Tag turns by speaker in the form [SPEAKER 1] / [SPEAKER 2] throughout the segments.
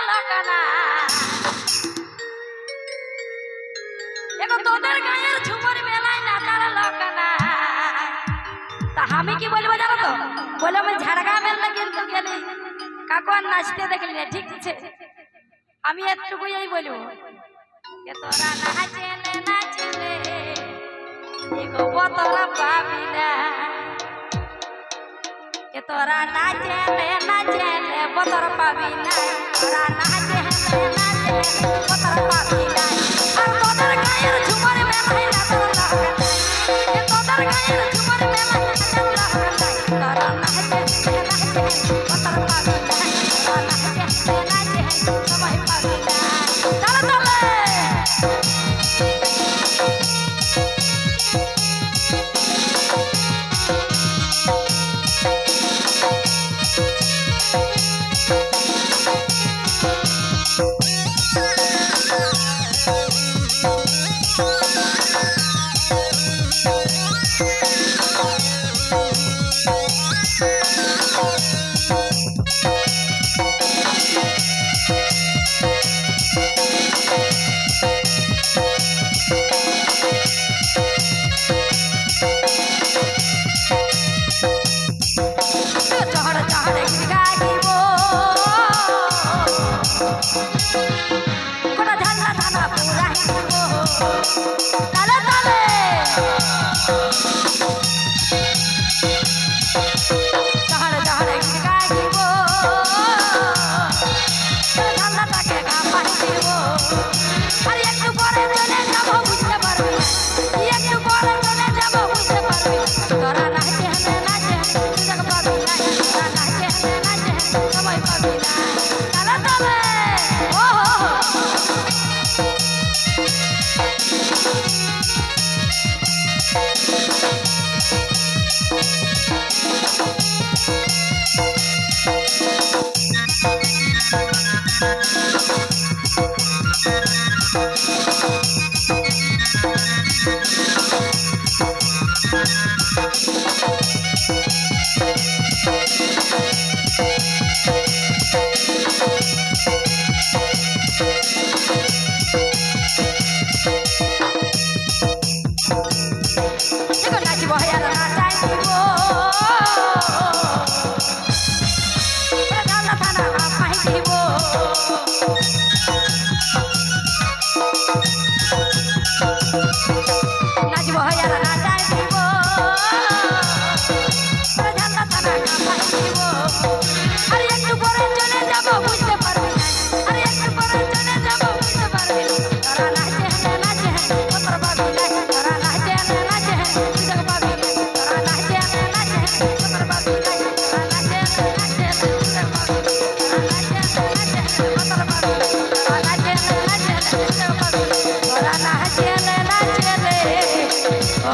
[SPEAKER 1] লোকনা এখন তোদের গায়ের ঝুমুর মেলায় নাচার লোকনা তা আমি কি বলবো জানো তো বলে আমি ঝাড়গ্রাম মেলা কিন্তু গেলি কাকু আর নাচতে দেখলি না ঠিক আছে আমি এতটুকুই বলবো যে তোরা নাচেলে নাচেলে এগো তোরা পাবি না যে তোরা নাচেলে নাচেলে বতর পাবি না তোরা নাচেলে নাচেলে বতর পাবি না আর তোদের গায়ের ঝুমুর মেলায় নাচর লাগা যে তোদের গায়ের ঝুমুর মেলায় নাচর লাগা তোরা নাচেলে নাচেলে বতর পাবি না তোরা নাচেলে নাচেলে সবাই পাবি না চলো চলো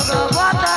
[SPEAKER 1] ভগবত